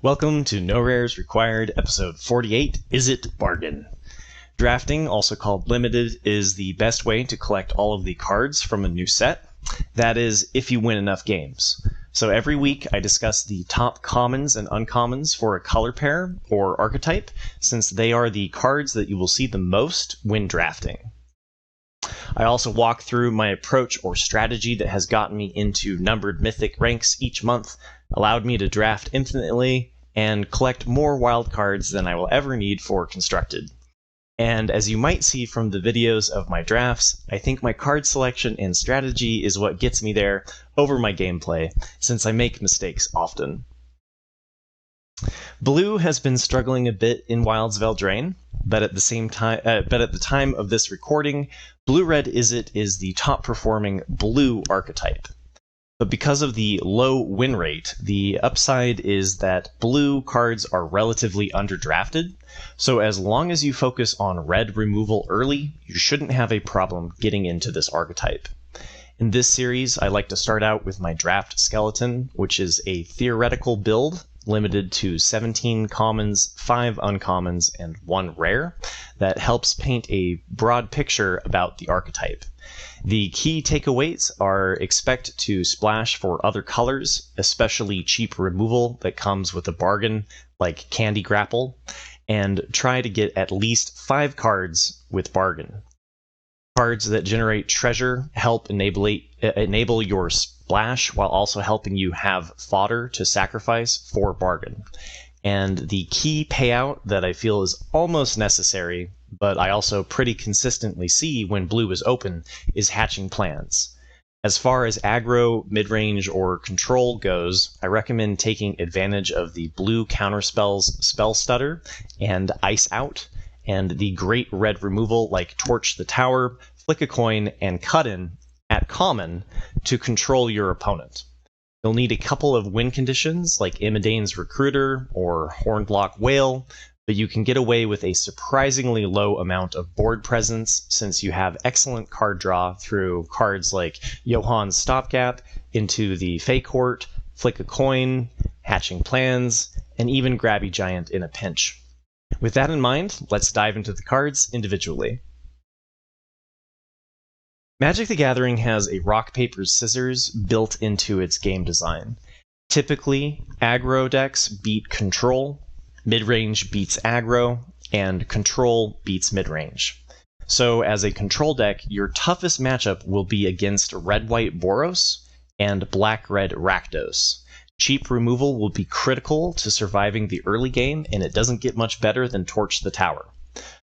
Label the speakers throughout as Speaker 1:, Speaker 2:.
Speaker 1: Welcome to No Rares Required, episode 48, Izzet Bargain. Drafting, also called Limited, is the best way to collect all of the cards from a new set. That is, if you win enough games. So every week I discuss the top commons and uncommons for a color pair or archetype, since they are the cards that you will see the most when drafting. I also walk through my approach or strategy that has gotten me into numbered mythic ranks each month, allowed me to draft infinitely, and collect more wild cards than I will ever need for Constructed. And as you might see from the videos of my drafts, I think my card selection and strategy is what gets me there over my gameplay, since I make mistakes often. Blue has been struggling a bit in Wilds of Eldraine, but at the time of this recording, Blue-Red Izzet is the top performing blue archetype. But because of the low win rate, the upside is that blue cards are relatively underdrafted, so as long as you focus on red removal early, you shouldn't have a problem getting into this archetype. In this series, I like to start out with my draft skeleton, which is a theoretical build limited to 17 commons, 5 uncommons, and 1 rare that helps paint a broad picture about the archetype. The key takeaways are expect to splash for other colors, especially cheap removal that comes with a bargain like Candy Grapple, and try to get at least 5 cards with bargain. Cards that generate treasure help enable your splash while also helping you have fodder to sacrifice for bargain. And the key payout that I feel is almost necessary, but I also pretty consistently see when blue is open, is hatching plans. As far as aggro, midrange, or control goes, I recommend taking advantage of the blue counterspells Spell Stutter and Ice Out, and the great red removal like Torch the Tower, Flick a Coin, and Cut In at common to control your opponent. You'll need a couple of win conditions like Imidane's Recruiter or Hornblock Whale, but you can get away with a surprisingly low amount of board presence since you have excellent card draw through cards like Johann's Stopgap, Into the Fey Court, Flick a Coin, Hatching Plans, and even Grabby Giant in a pinch. With that in mind, let's dive into the cards individually. Magic the Gathering has a rock, paper, scissors built into its game design. Typically, aggro decks beat control, midrange beats aggro, and control beats midrange. So as a control deck, your toughest matchup will be against red-white Boros and black-red Rakdos. Cheap removal will be critical to surviving the early game, and it doesn't get much better than Torch the Tower.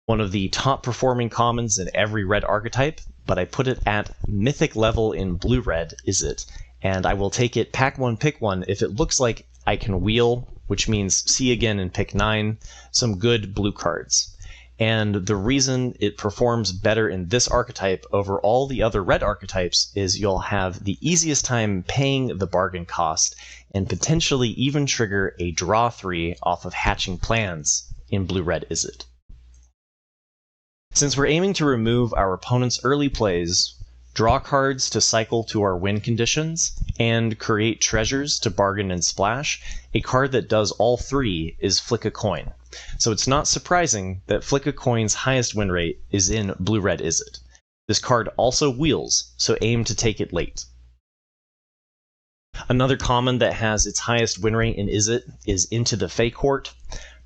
Speaker 1: One of the top performing commons in every red archetype, but I put it at mythic level in blue-red Izzet, and I will take it pack one, pick one if it looks like I can wheel, which means see again and pick 9, some good blue cards. And the reason it performs better in this archetype over all the other red archetypes is you'll have the easiest time paying the bargain cost and potentially even trigger a draw 3 off of Hatching Plans in blue-red Izzet. Since we're aiming to remove our opponent's early plays, draw cards to cycle to our win conditions, and create treasures to bargain and splash, a card that does all 3 is Flick a Coin. So it's not surprising that Flick a Coin's highest win rate is in blue-red Izzet. This card also wheels, so aim to take it late. Another common that has its highest win rate in Izzet is Into the Fey Court.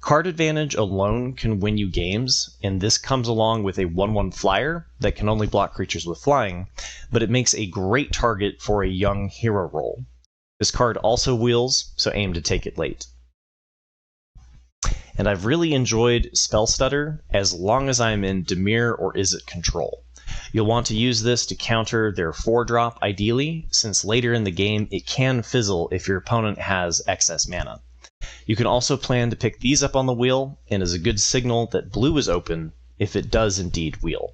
Speaker 1: Card advantage alone can win you games, and this comes along with a 1/1 flyer that can only block creatures with flying, but it makes a great target for a young hero role. This card also wheels, so aim to take it late. And I've really enjoyed Spell Stutter as long as I'm in Dimir or Izzet control. You'll want to use this to counter their 4-drop ideally, since later in the game it can fizzle if your opponent has excess mana. You can also plan to pick these up on the wheel, and is a good signal that blue is open if it does indeed wheel.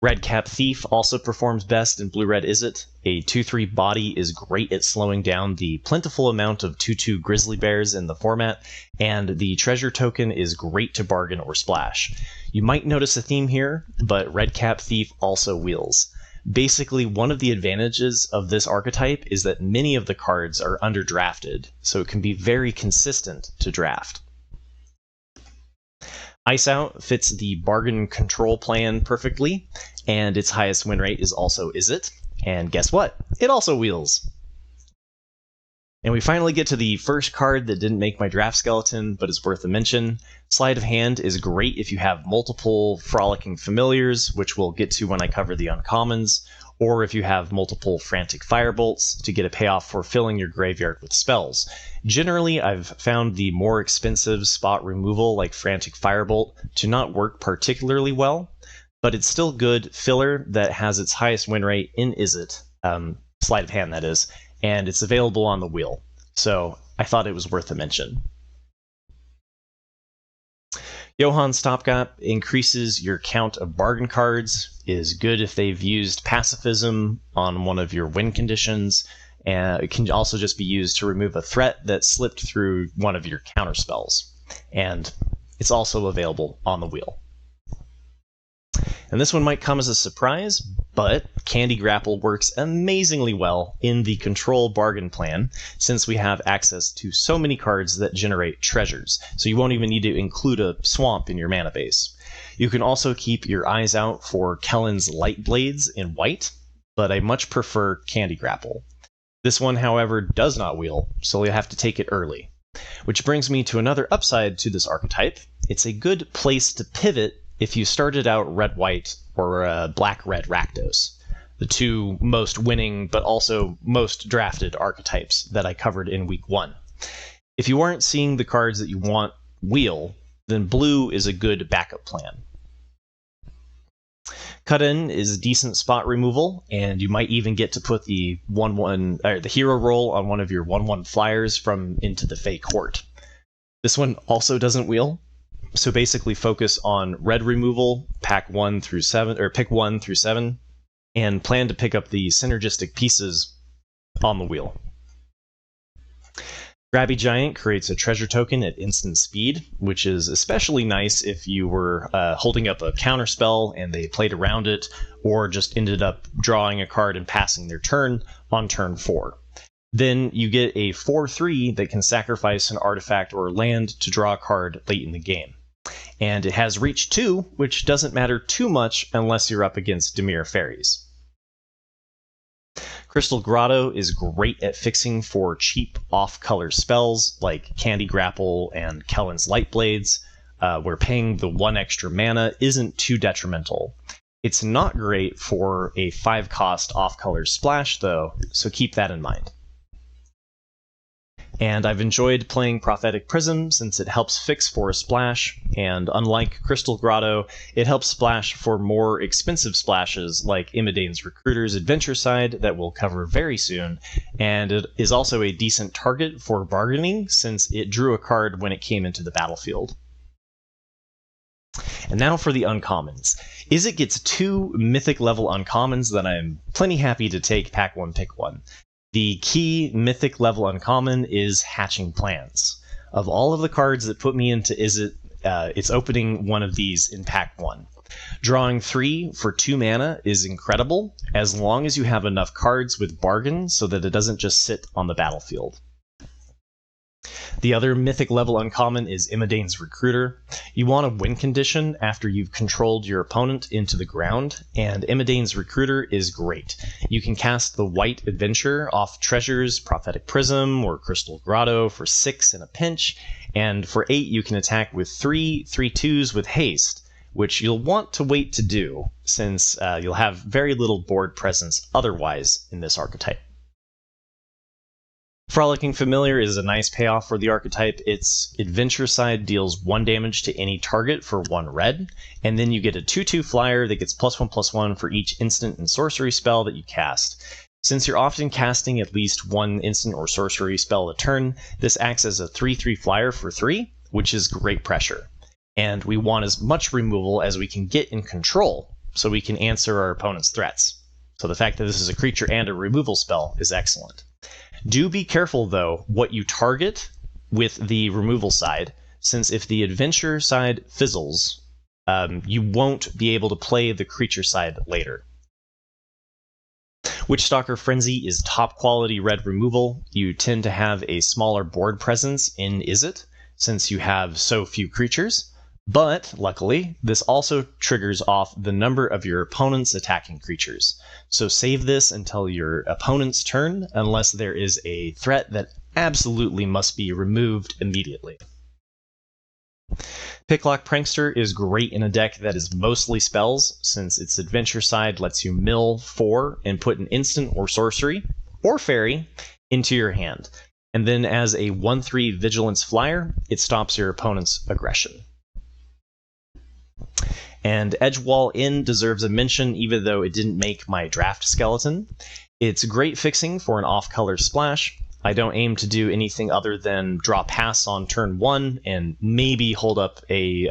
Speaker 1: Redcap Thief also performs best in blue-red Izzet. A 2/3 body is great at slowing down the plentiful amount of 2/2 grizzly bears in the format, and the treasure token is great to bargain or splash. You might notice a theme here, but Redcap Thief also wheels. Basically, one of the advantages of this archetype is that many of the cards are underdrafted, so it can be very consistent to draft. Ice Out fits the bargain control plan perfectly, and its highest win rate is also Izzet. And guess what? It also wheels. And we finally get to the first card that didn't make my draft skeleton, but is worth a mention. Sleight of Hand is great if you have multiple Frolicking Familiars, which we'll get to when I cover the uncommons, or if you have multiple Frantic Firebolts to get a payoff for filling your graveyard with spells. Generally, I've found the more expensive spot removal, like Frantic Firebolt, to not work particularly well, but it's still good filler that has its highest win rate in Izzet, Sleight of Hand that is, and it's available on the wheel, so I thought it was worth a mention. Johan's Stopgap increases your count of bargain cards, is good if they've used pacifism on one of your win conditions, and it can also just be used to remove a threat that slipped through one of your counter spells, and it's also available on the wheel. And this one might come as a surprise, but Candy Grapple works amazingly well in the control bargain plan, since we have access to so many cards that generate treasures, so you won't even need to include a swamp in your mana base. You can also keep your eyes out for Kellen's Light Blades in white, but I much prefer Candy Grapple. This one, however, does not wheel, so you'll have to take it early. Which brings me to another upside to this archetype. It's a good place to pivot if you started out red-white or black-red Rakdos, the two most winning but also most drafted archetypes that I covered in week 1. If you aren't seeing the cards that you want wheel, then blue is a good backup plan. Cut-in is decent spot removal, and you might even get to put the 1/1 or the hero roll on one of your 1/1 flyers from Into the Fey Court. This one also doesn't wheel, so basically focus on red removal, pick 1 through 7, and plan to pick up the synergistic pieces on the wheel. Grabby Giant creates a treasure token at instant speed, which is especially nice if you were holding up a counterspell and they played around it, or just ended up drawing a card and passing their turn on turn 4. Then you get a 4/3 that can sacrifice an artifact or land to draw a card late in the game. And it has reach 2, which doesn't matter too much unless you're up against Dimir Fairies. Crystal Grotto is great at fixing for cheap off-color spells like Candy Grapple and Kellen's Light Blades, where paying the 1 extra mana isn't too detrimental. It's not great for a 5-cost off-color splash, though, so keep that in mind. And I've enjoyed playing Prophetic Prism since it helps fix for a splash, and unlike Crystal Grotto, it helps splash for more expensive splashes like Imidane's Recruiter's Adventure Side that we'll cover very soon, and it is also a decent target for bargaining since it drew a card when it came into the battlefield. And now for the uncommons. Izzet gets 2 mythic level uncommons that I'm plenty happy to take pack 1 pick 1. The key mythic level uncommon is Hatching Plans. Of all of the cards that put me into Izzet, it's opening one of these in pack 1. Drawing 3 for 2 mana is incredible, as long as you have enough cards with bargain so that it doesn't just sit on the battlefield. The other mythic level uncommon is Imidane's Recruiter. You want a win condition after you've controlled your opponent into the ground, and Imidane's Recruiter is great. You can cast the White Adventure off treasures, Prophetic Prism, or Crystal Grotto for 6 in a pinch, and for 8 you can attack with 3 3/2s with haste, which you'll want to wait to do, since you'll have very little board presence otherwise in this archetype. Frolicking Familiar is a nice payoff for the archetype. Its Adventure Side deals 1 damage to any target for 1 red, and then you get a 2/2 flyer that gets +1/+1 for each instant and sorcery spell that you cast. Since you're often casting at least 1 instant or sorcery spell a turn, this acts as a 3/3 flyer for 3, which is great pressure. And we want as much removal as we can get in control, so we can answer our opponent's threats. So the fact that this is a creature and a removal spell is excellent. Do be careful, though, what you target with the removal side, since if the adventure side fizzles, you won't be able to play the creature side later. Witchstalker Frenzy is top quality red removal. You tend to have a smaller board presence in Izzet, since you have so few creatures, but luckily, this also triggers off the number of your opponent's attacking creatures. So save this until your opponent's turn, unless there is a threat that absolutely must be removed immediately. Picklock Prankster is great in a deck that is mostly spells, since its adventure side lets you mill 4 and put an instant or sorcery, or fairy, into your hand. And then as a 1/3 vigilance flyer, it stops your opponent's aggression. And Edgewall Inn deserves a mention even though it didn't make my draft skeleton. It's great fixing for an off-color splash. I don't aim to do anything other than draw pass on turn 1 and maybe hold up a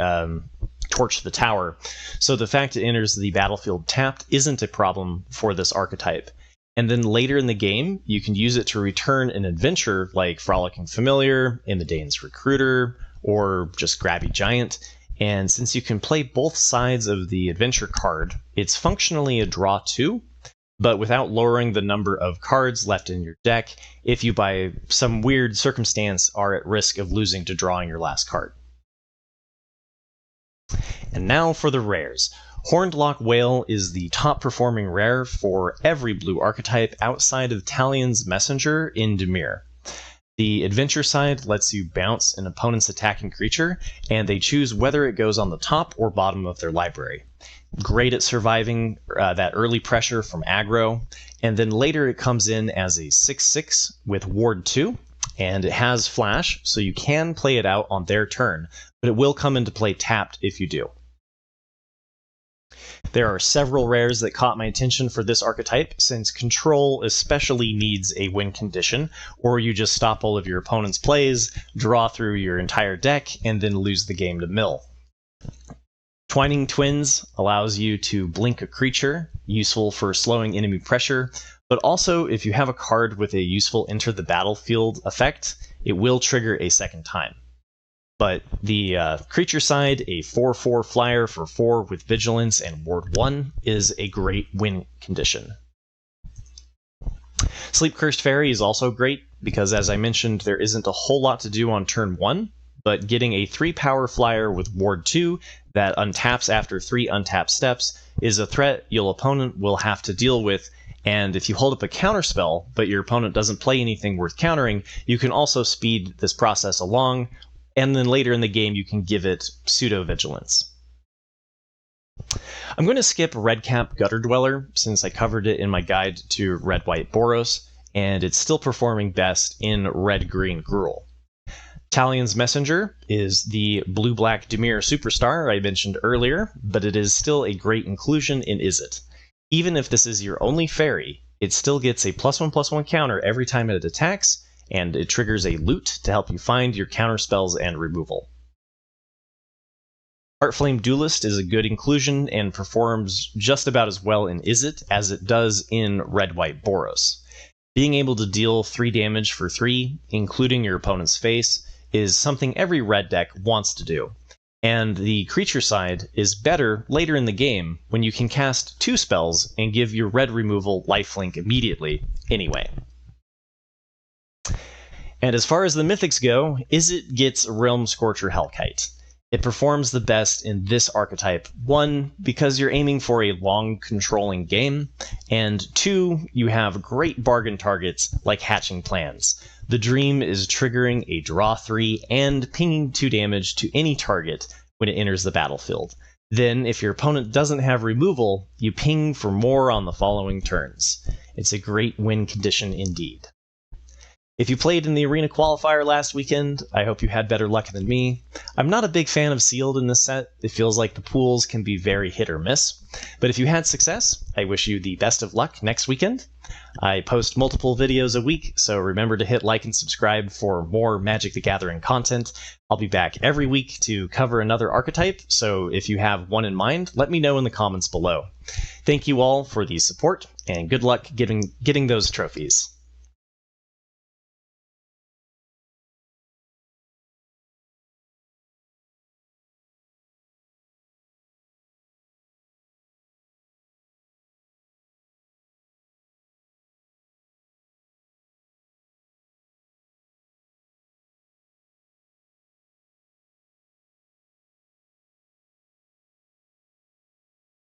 Speaker 1: torch the tower. So the fact it enters the battlefield tapped isn't a problem for this archetype. And then later in the game, you can use it to return an adventure like Frolicking Familiar, Imidane's Recruiter, or just Grabby Giant. And since you can play both sides of the adventure card, it's functionally a draw 2, but without lowering the number of cards left in your deck if you by some weird circumstance are at risk of losing to drawing your last card. And now for the rares. Horned Lock Whale is the top performing rare for every blue archetype outside of Talion's Messenger in Dimir. The adventure side lets you bounce an opponent's attacking creature, and they choose whether it goes on the top or bottom of their library. Great at surviving that early pressure from aggro, and then later it comes in as a 6/6 with Ward 2, and it has Flash, so you can play it out on their turn, but it will come into play tapped if you do. There are several rares that caught my attention for this archetype, since Control especially needs a win condition, or you just stop all of your opponent's plays, draw through your entire deck, and then lose the game to mill. Twining Twins allows you to blink a creature, useful for slowing enemy pressure, but also if you have a card with a useful enter the battlefield effect, it will trigger a second time. But the creature side, a 4/4 flyer for 4 with Vigilance and Ward 1, is a great win condition. Sleep Cursed Fairy is also great, because as I mentioned, there isn't a whole lot to do on turn 1, but getting a 3-power flyer with Ward 2 that untaps after 3 untapped steps is a threat your opponent will have to deal with, and if you hold up a counterspell, but your opponent doesn't play anything worth countering, you can also speed this process along, and then later in the game you can give it pseudo-vigilance. I'm going to skip Redcap Gutter Dweller, since I covered it in my guide to Red-White Boros, and it's still performing best in Red-Green Gruul. Talion's Messenger is the blue-black Dimir superstar I mentioned earlier, but it is still a great inclusion in Izzet. Even if this is your only fairy, it still gets a +1/+1 counter every time it attacks, and it triggers a loot to help you find your counterspells and removal. Heartflame Duelist is a good inclusion and performs just about as well in Izzet as it does in Red-White Boros. Being able to deal 3 damage for 3, including your opponent's face, is something every red deck wants to do, and the creature side is better later in the game when you can cast 2 spells and give your red removal lifelink immediately anyway. And as far as the mythics go, Izzet gets Realm Scorcher Hellkite. It performs the best in this archetype, 1, because you're aiming for a long controlling game, and 2, you have great bargain targets like Hatching Plans. The dream is triggering a draw 3 and pinging 2 damage to any target when it enters the battlefield. Then, if your opponent doesn't have removal, you ping for more on the following turns. It's a great win condition indeed. If you played in the Arena Qualifier last weekend, I hope you had better luck than me. I'm not a big fan of Sealed in this set. It feels like the pools can be very hit or miss. But if you had success, I wish you the best of luck next weekend. I post multiple videos a week, so remember to hit like and subscribe for more Magic the Gathering content. I'll be back every week to cover another archetype, so if you have one in mind, let me know in the comments below. Thank you all for the support, and good luck getting those trophies.